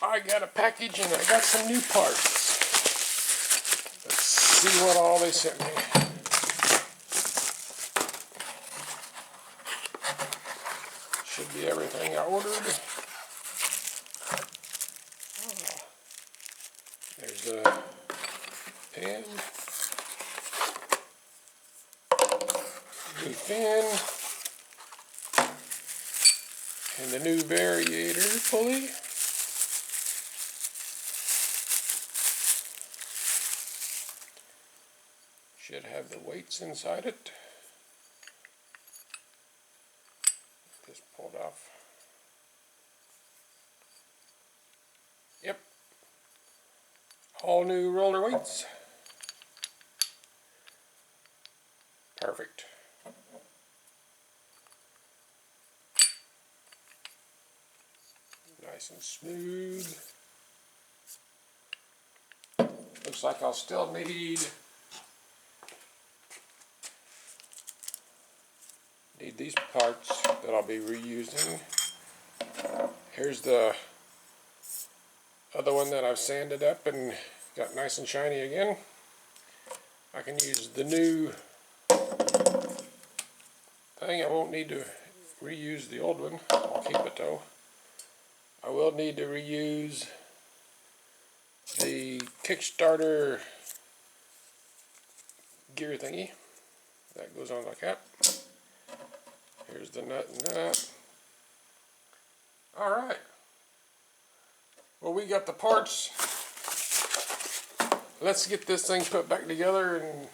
I got a package and I got some new parts. Let's see what all they sent me. Should be everything I ordered. There's the pen, new fin, and the new variator pulley. Should have the weights inside it. Just pulled off. Yep. All new roller weights. Perfect. Nice and smooth. Looks like I'll still need these parts that I'll be reusing. Here's the other one that I've sanded up and got nice and shiny again. I can use the new thing. I won't need to reuse the old one. I'll keep it though. I will need to reuse the Kickstarter gear thingy. That goes on like that. Here's the nut and that. Alright. Well, we got the parts. Let's get this thing put back together and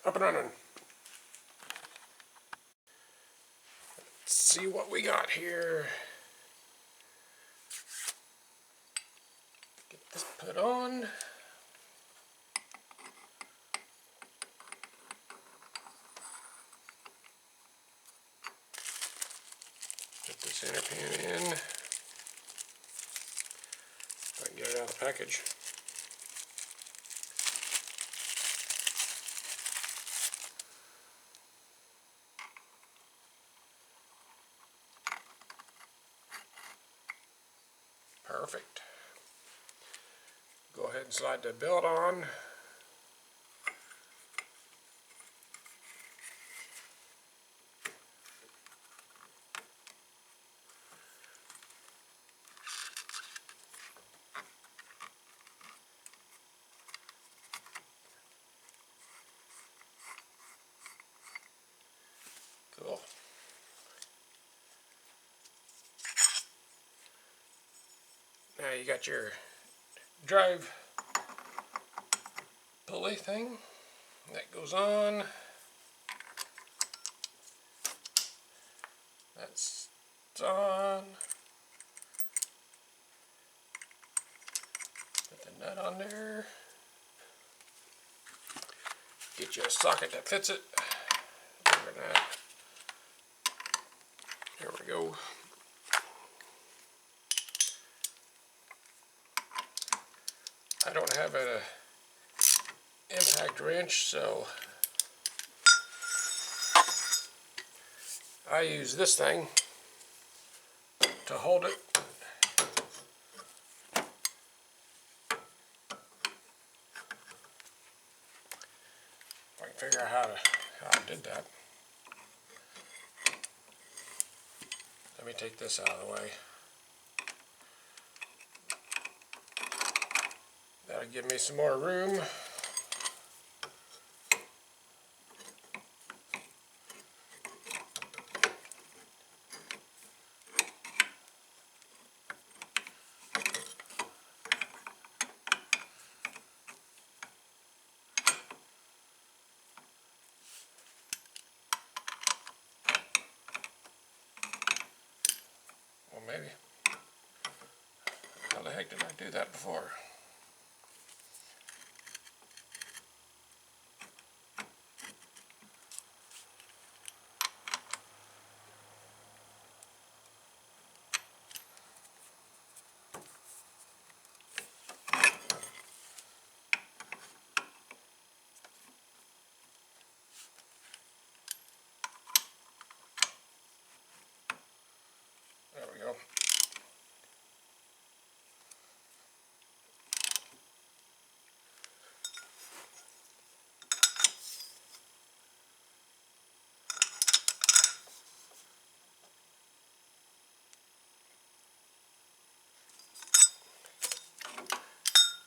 up and running. Let's see what we got here. Get this put on. Put the center pin in. If I can get it out of the package. Perfect. Go ahead and slide the belt on. Cool. Now you got your drive pulley thing that goes on. That's on. Put the nut on there. Get you a socket that fits it. There we go. I don't have an impact wrench, so I use this thing to hold it. If I can figure out how I did that. Let me take this out of the way. That'll give me some more room. Well, maybe. How the heck did I do that before? There we go.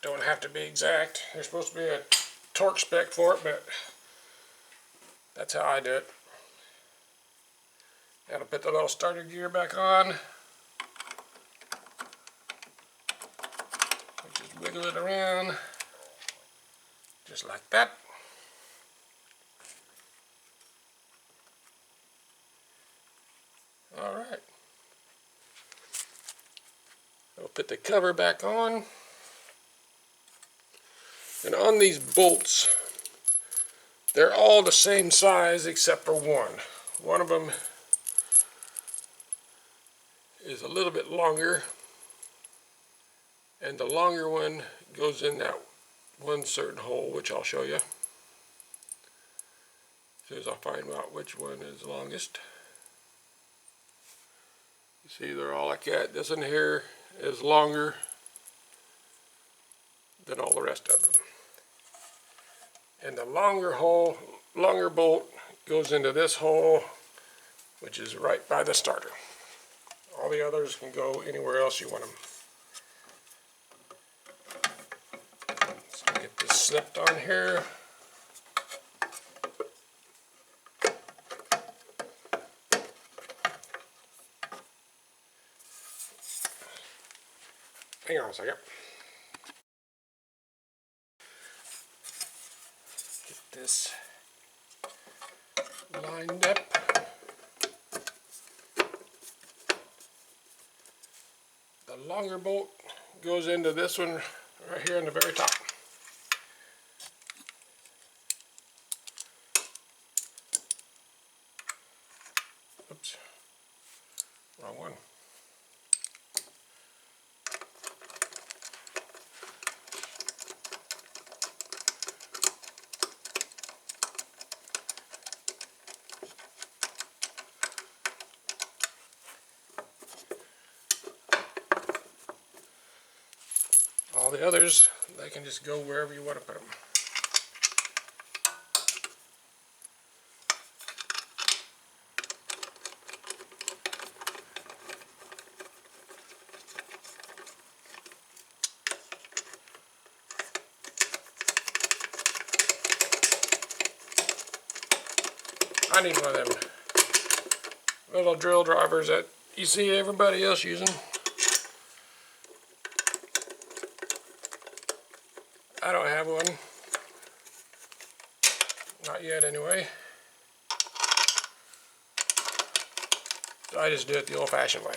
Don't have to be exact. There's supposed to be a torque spec for it, but that's how I do it. Gotta put the little starter gear back on. Just wiggle it around, just like that. Alright. I'll put the cover back on. And on these bolts, they're all the same size except for one. One of them is a little bit longer, and the longer one goes in that one certain hole, which I'll show you as soon as I find out which one is longest. You see, they're all like that. This one here is longer than all the rest of them. And the longer bolt goes into this hole, which is right by the starter. All the others can go anywhere else you want them. Let's get this slipped on here. Hang on a second. Get this lined up. The longer bolt goes into this one right here in the very top. Oops, wrong one. All the others, they can just go wherever you want to put them. I need one of them little drill drivers that you see everybody else using. I don't have one. Not yet anyway. So I just do it the old-fashioned way.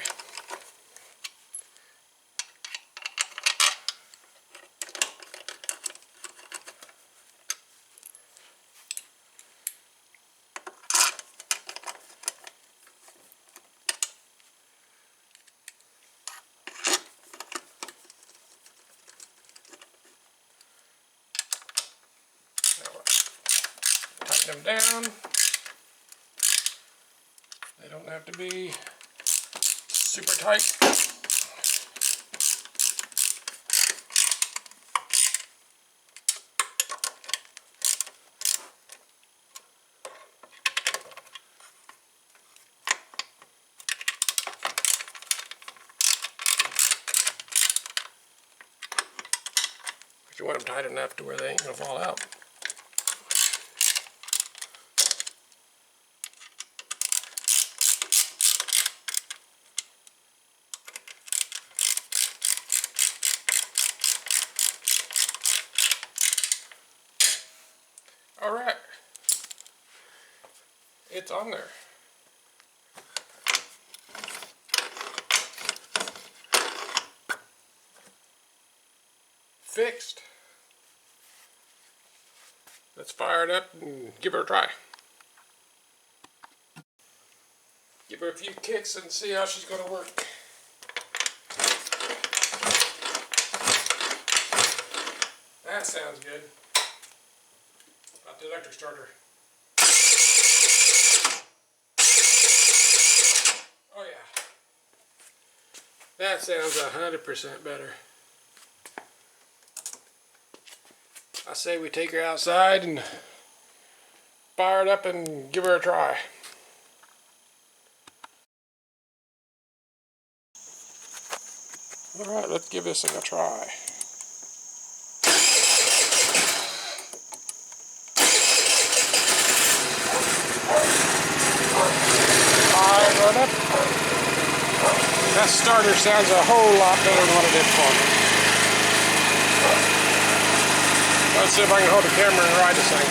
Tighten them down. They don't have to be super tight. But you want them tight enough to where they ain't gonna fall out. Alright, it's on there. Fixed. Let's fire it up and give her a try. Give her a few kicks and see how she's going to work. That sounds good. About the electric starter. Oh yeah. That sounds 100% better. I say we take her outside and fire it up and give her a try. Alright, let's give this thing a try. That starter sounds a whole lot better than what it did before. Let's see if I can hold the camera and ride this thing.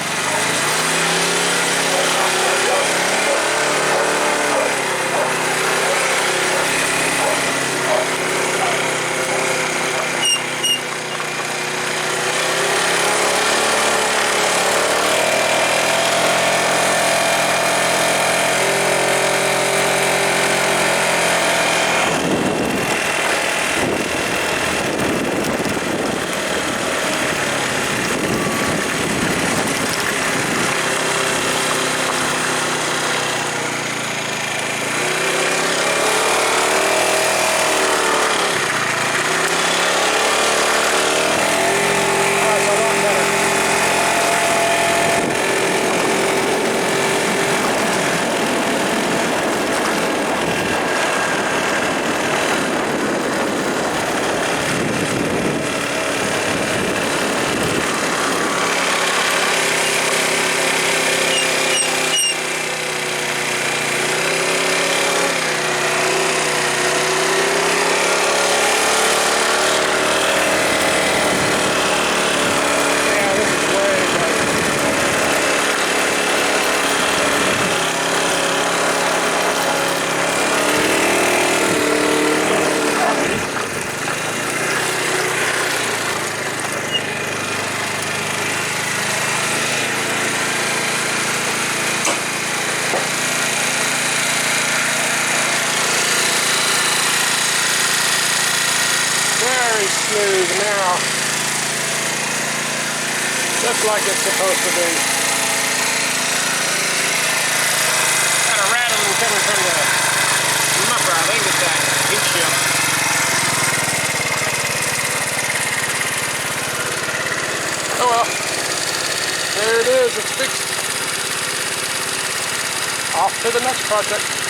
Smooth now, just like it's supposed to be. Kind of rattling coming from the muffler. I think it's that heat shield. Oh well, there it is. It's fixed. Off to the next project.